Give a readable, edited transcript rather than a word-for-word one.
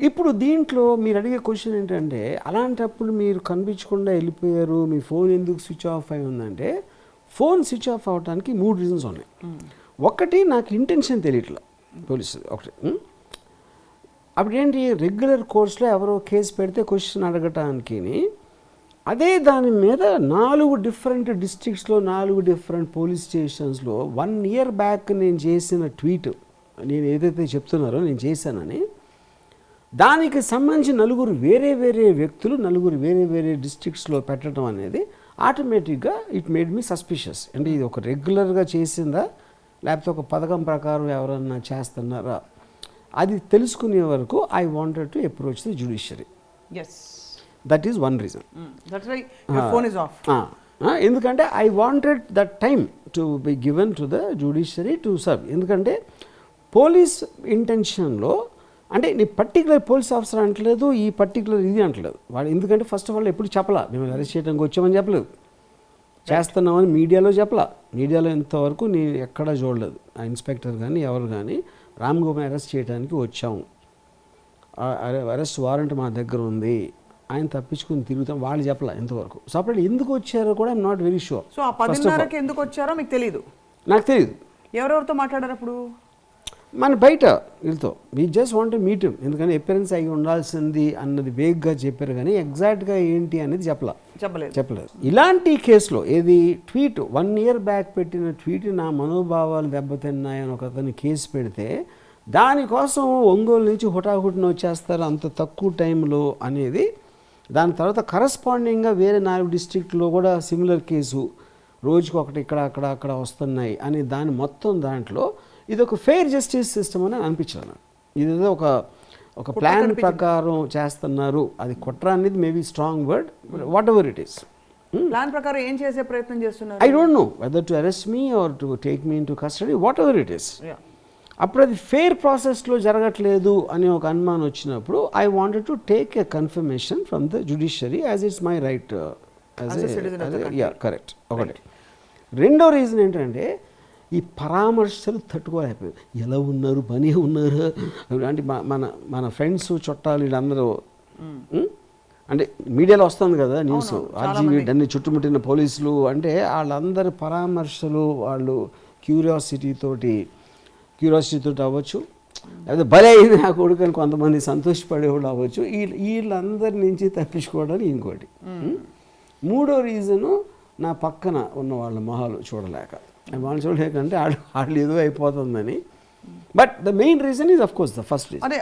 ఇప్పుడు దీంట్లో మీరు అడిగే క్వశ్చన్ ఏంటంటే అలాంటప్పుడు మీరు కనిపించకుండా వెళ్ళిపోయారు, మీ ఫోన్ ఎందుకు స్విచ్ ఆఫ్ అయి ఉందంటే ఫోన్ స్విచ్ ఆఫ్ అవడానికి 3 రీజన్స్ ఉన్నాయి. ఒకటి, నాకు ఇంటెన్షన్ తెలియట్లా పోలీసు ఒకటి. అప్పుడేంటి, రెగ్యులర్ కోర్స్లో ఎవరో కేసు పెడితే క్వశ్చన్ అడగటానికి అదే దాని మీద 4 డిఫరెంట్ డిస్ట్రిక్ట్స్లో 4 డిఫరెంట్ పోలీస్ స్టేషన్స్లో 1 year బ్యాక్ నేను చేసిన ట్వీట్, నేను ఏదైతే చెప్తున్నారో నేను చేశానని, దానికి సంబంధించి 4 వేరే వేరే వ్యక్తులు 4 వేరే వేరే డిస్ట్రిక్ట్స్లో పెట్టడం అనేది ఆటోమేటిక్గా ఇట్ మేడ్ మీ సస్పిషియస్. అంటే ఇది ఒక రెగ్యులర్గా చేసిందా లేకపోతే ఒక పథకం ప్రకారం ఎవరన్నా చేస్తున్నారా అది తెలుసుకునే వరకు I wanted to approach the judiciary. That is one reason. ఎందుకంటే I wanted that time to be given to the judiciary to serve. ఎందుకంటే పోలీస్ ఇంటెన్షన్లో అంటే నీ పర్టికులర్ పోలీస్ ఆఫీసర్ అంటలేదు, ఈ పర్టికులర్ ఇది అంటలేదు వాడు. ఎందుకంటే ఫస్ట్ ఆఫ్ ఆల్ ఎప్పుడు చెప్పలా మేము అరెస్ట్ చేయడానికి వచ్చామని చెప్పలేదు, చేస్తున్నామని మీడియాలో చెప్పలా. మీడియాలో ఇంతవరకు నేను ఎక్కడా చూడలేదు ఆ ఇన్స్పెక్టర్ కానీ ఎవరు కానీ రామ్ గోపాల్ని అరెస్ట్ చేయడానికి వచ్చాము, అరెస్ట్ వారెంట్ మా దగ్గర ఉంది, ఆయన తప్పించుకుని తిరుగుతాం వాళ్ళు చెప్పలా ఇంతవరకు. సో అప్పుడు ఎందుకు వచ్చారో కూడా I'm not very sure. So ఆ 10:30కి ఎందుకు వచ్చారో మీకు తెలియదు? నాకు తెలియదు. ఎవరెవరితో మాట్లాడారు అప్పుడు? మన బయట వీళ్ళతో we just want meet him. ఎందుకంటే అపియరెన్స్ అయి ఉండాల్సింది అన్నది వేగ్గా చెప్పారు కానీ ఎగ్జాక్ట్గా ఏంటి అనేది చెప్పలేదు. ఇలాంటి కేసులో ఏది ట్వీట్ 1 year బ్యాక్ పెట్టిన ట్వీట్ నా మనోభావాలు దెబ్బతిన్నాయని ఒక అతను కేసు పెడితే దానికోసం ఒంగోలు నుంచి హుటాహుటిన వచ్చేస్తారు అంత తక్కువ టైంలో అనేది. దాని తర్వాత కరస్పాండింగ్గా వేరే 4 డిస్ట్రిక్ట్లో కూడా సిమిలర్ కేసు రోజుకు ఒకటి ఇక్కడ అక్కడ అక్కడ వస్తున్నాయి అని దాని మొత్తం దాంట్లో ఇది ఒక ఫెయిర్ జస్టిస్ సిస్టమ్ అని అనిపించాను. ఇదేదో ఒక ప్లాన్ ప్రకారం చేస్తున్నారు. అది కుట్ర అనేది maybe strong word, whatever it is. ప్లాన్ ప్రకారం ఏం చేసే ప్రయత్నం చేస్తున్నారు? I don't know whether to arrest me or to take me into custody, whatever it is. అప్పుడు అది ఫెయిర్ ప్రాసెస్లో జరగట్లేదు అని ఒక అనుమానం వచ్చినప్పుడు I wanted to take a confirmation from the judiciary as it's my right. Correct. ఒకటి. రెండో రీజన్ ఏంటంటే ఈ పరామర్శలు తట్టుకోలేకపోయింది. ఎలా ఉన్నారు, పని ఉన్నారు అంటే మన ఫ్రెండ్స్ చుట్టాలు వీళ్ళందరూ అంటే మీడియాలో వస్తుంది కదా న్యూస్, ఆర్జీవీ అన్ని చుట్టుముట్టిన పోలీసులు అంటే వాళ్ళందరి పరామర్శలు వాళ్ళు క్యూరియాసిటీతో అవ్వచ్చు, లేకపోతే భలే అయింది నా కొడుకు అని కొంతమంది సంతోషపడేవాళ్ళు అవ్వచ్చు. వీళ్ళందరి నుంచి తప్పించుకోవడానికి ఇంకోటి. మూడో రీజను నా పక్కన ఉన్న వాళ్ళ మొహాలు చూడలేక, వాళ్ళు చూడలేకంటే వాళ్ళు ఏదో అయిపోతుందని. But the main reason is of course the first reason.